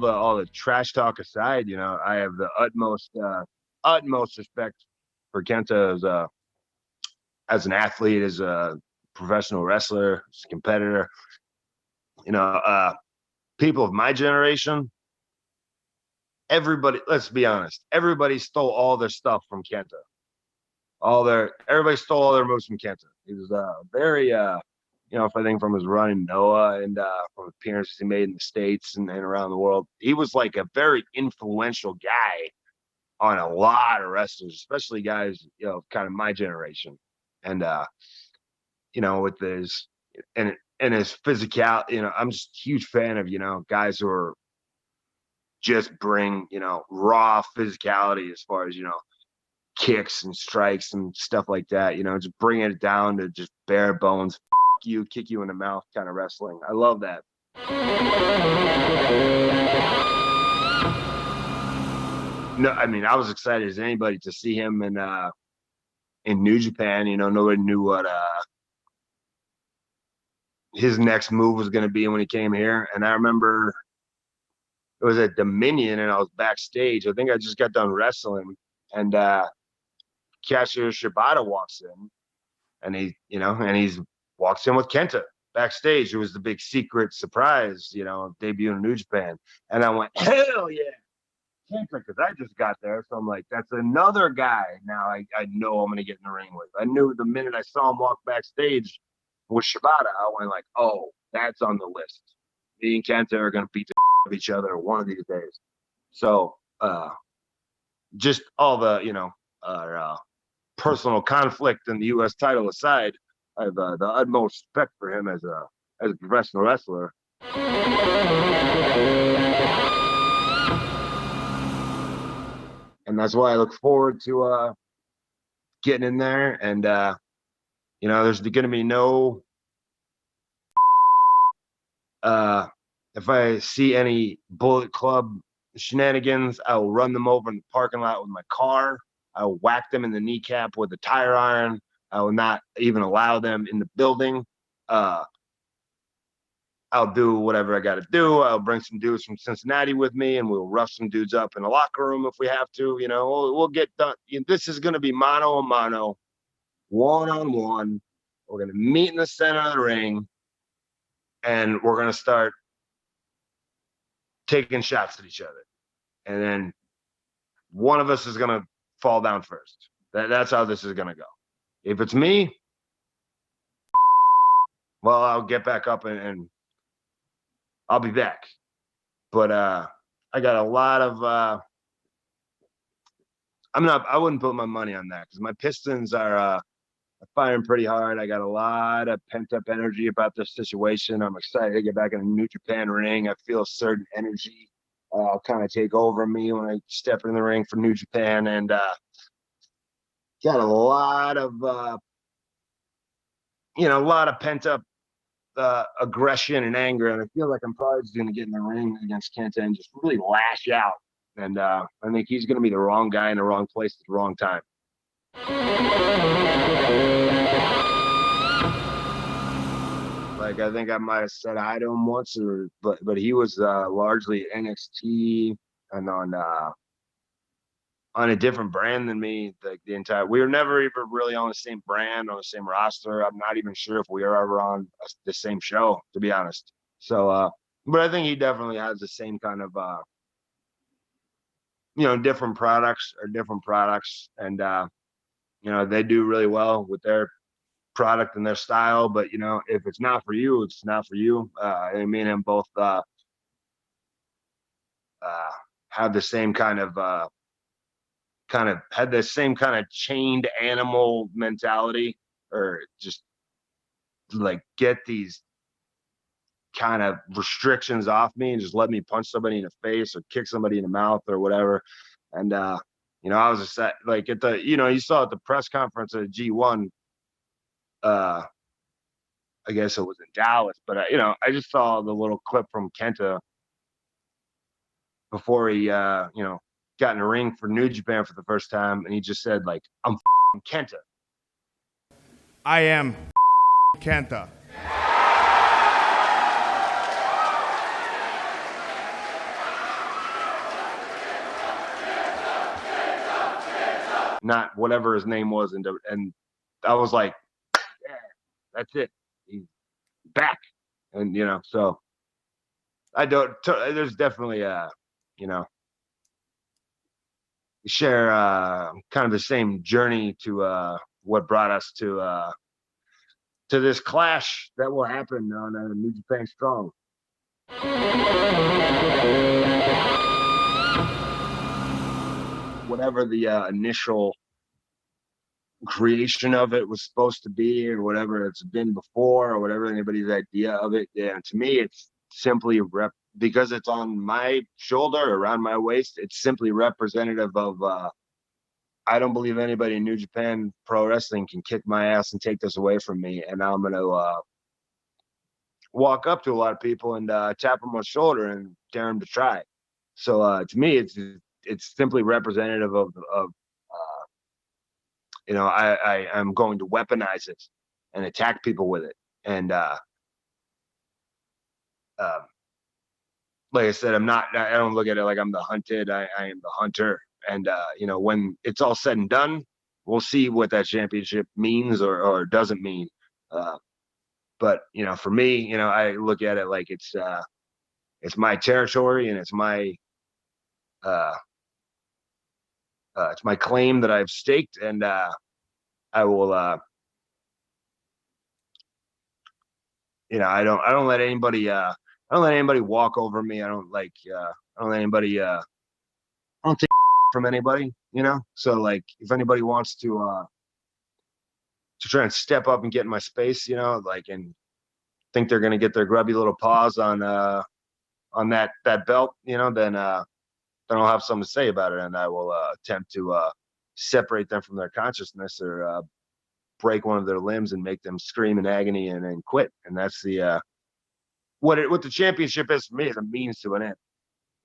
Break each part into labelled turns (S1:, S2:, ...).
S1: All the trash talk aside, I have the utmost respect for Kenta as an athlete, as a professional wrestler, as a competitor. People of my generation, everybody, let's be honest, everybody stole all their stuff from Kenta. Everybody stole all their moves from Kenta. He was very if I think from his run in Noah and from appearances he made in the States and around the world, he was like a very influential guy on a lot of wrestlers, especially guys, kind of my generation. And, with his, and his physicality, I'm just a huge fan of, guys who are just bring, raw physicality as far as, kicks and strikes and stuff like that, just bringing it down to just bare bones. You, kick you in the mouth kind of wrestling. I love that. No, I mean, I was excited as anybody to see him in New Japan. Nobody knew what his next move was going to be when he came here. And I remember it was at Dominion and I was backstage. I think I just got done wrestling, and Kazuchika Shibata walks in, and he's walks in with Kenta backstage. It was the big secret surprise, debut in New Japan. And I went, hell yeah, Kenta, because I just got there. So I'm like, that's another guy now I know I'm going to get in the ring with. I knew the minute I saw him walk backstage with Shibata, I went like, oh, that's on the list. Me and Kenta are going to beat the of each other one of these days. So just all the, personal conflict and the U.S. title aside, I have the utmost respect for him as a professional wrestler. And that's why I look forward to getting in there. And there's going to be no if I see any Bullet Club shenanigans, I will run them over in the parking lot with my car. I will whack them in the kneecap with a tire iron. I will not even allow them in the building. I'll do whatever I got to do. I'll bring some dudes from Cincinnati with me, and we'll rough some dudes up in the locker room if we have to. We'll get done. This is going to be mano a mano, one-on-one. We're going to meet in the center of the ring, and we're going to start taking shots at each other. And then one of us is going to fall down first. That's how this is going to go. If it's me, well, I'll get back up and I'll be back. But I got a lot of I wouldn't put my money on that because my Pistons are firing pretty hard. I got a lot of pent up energy about this situation. I'm excited to get back in a New Japan ring. I feel a certain energy kind of take over me when I step in the ring for New Japan, and got a lot of pent up aggression and anger, and I feel like I'm probably just going to get in the ring against Kenta and just really lash out. And I think he's going to be the wrong guy in the wrong place at the wrong time. Like, I think I might have said hi to him once, but he was largely NXT and on a different brand than me. Like we were never even really on the same brand, on the same roster. I'm not even sure if we were ever on the same show, to be honest. So, but I think he definitely has the same kind of, different products, and they do really well with their product and their style. But if it's not for you, it's not for you. And me and him both have the same kind of had the same kind of chained animal mentality, or just like get these kind of restrictions off me and just let me punch somebody in the face or kick somebody in the mouth or whatever. And You know, I was just like at the, you know, you saw at the press conference at G1, I guess it was in Dallas, but you know, I just saw the little clip from Kenta before he, you know, got in the ring for New Japan for the first time, and he just said like, "I'm Kenta."
S2: I am Kenta.
S1: Not whatever his name was, and I was like, yeah, that's it. He's back, and you know, so I don't. There's definitely you know, share kind of the same journey to what brought us to this clash that will happen on New Japan Strong. Whatever the initial creation of it was supposed to be, or whatever it's been before, or whatever anybody's idea of it. Yeah, to me, it's simply because it's on my shoulder, around my waist. It's simply representative of. I don't believe anybody in New Japan Pro Wrestling can kick my ass and take this away from me, and I'm gonna walk up to a lot of people and tap them on the shoulder and dare them to try. So to me, it's simply representative of you know, I'm going to weaponize it and attack people with it. And like I said, I don't look at it like I'm the hunted. I am the hunter. And you know, when it's all said and done, we'll see what that championship means or doesn't mean. But you know, for me, you know, I look at it like it's my territory, and it's my claim that I've staked, and I will you know, I don't let anybody walk over me. I don't let anybody I don't take from anybody, you know. So like if anybody wants to try and step up and get in my space, you know, like, and think they're gonna get their grubby little paws on that belt, you know, then I'll have something to say about it, and I will attempt to separate them from their consciousness, or break one of their limbs and make them scream in agony and then quit. And that's the what the championship is for me, is a means to an end.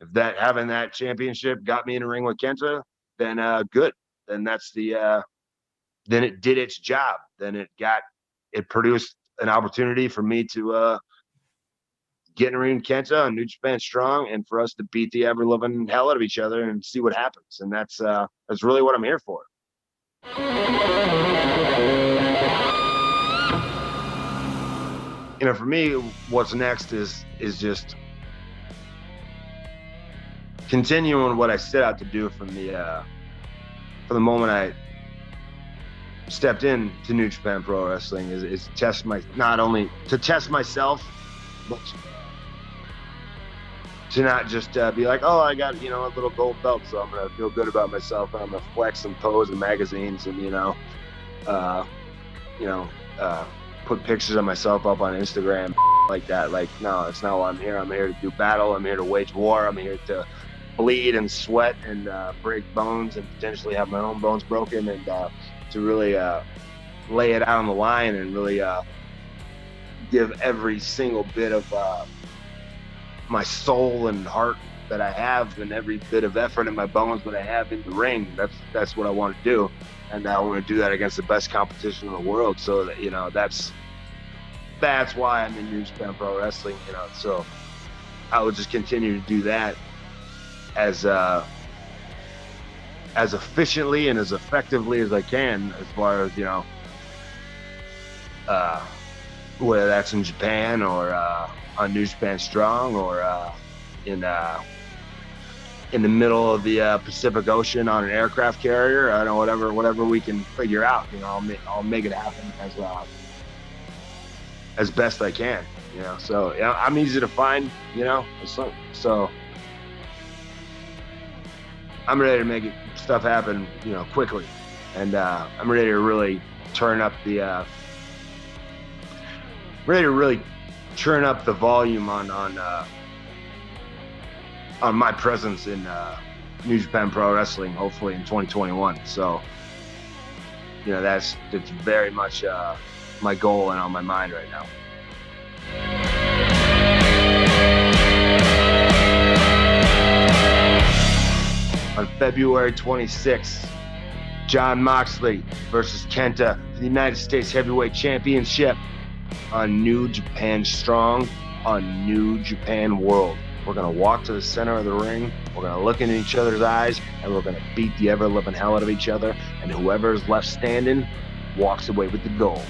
S1: If having that championship got me in a ring with Kenta, then good. Then that's then it did its job. Then it produced an opportunity for me to get in a ring with Kenta on New Japan Strong, and for us to beat the ever loving hell out of each other and see what happens. And that's really what I'm here for. You know, for me, what's next is just continuing what I set out to do from the moment I stepped into New Japan Pro Wrestling, is not only to test myself, but to not just be like, oh, I got, you know, a little gold belt, so I'm gonna feel good about myself, and I'm gonna flex and pose in magazines, and put pictures of myself up on Instagram like that. Like, no, it's not why I'm here. I'm here to do battle. I'm here to wage war. I'm here to bleed and sweat and break bones and potentially have my own bones broken, and to really lay it out on the line, and really give every single bit of my soul and heart that I have, and every bit of effort in my bones that I have in the ring. That's what I want to do, and I want to do that against the best competition in the world. So that, you know, that's why I'm in New Japan Pro Wrestling. You know, so I will just continue to do that as efficiently and as effectively as I can, as far as, you know, whether that's in Japan or on New Japan Strong, or in the middle of the Pacific Ocean on an aircraft carrier. I don't know, whatever we can figure out. You know, I'll make it happen as best I can. You know, so yeah, I'm easy to find. You know, so I'm ready to make stuff happen, you know, quickly, and I'm ready to really turn up the volume on my presence in New Japan Pro Wrestling, hopefully in 2021. So, you know, that's very much my goal and on my mind right now. On February 26th, Jon Moxley versus KENTA for the United States Heavyweight Championship on New Japan Strong on New Japan World. We're going to walk to the center of the ring. We're going to look in each other's eyes, and we're going to beat the ever-living hell out of each other. And whoever's left standing walks away with the gold.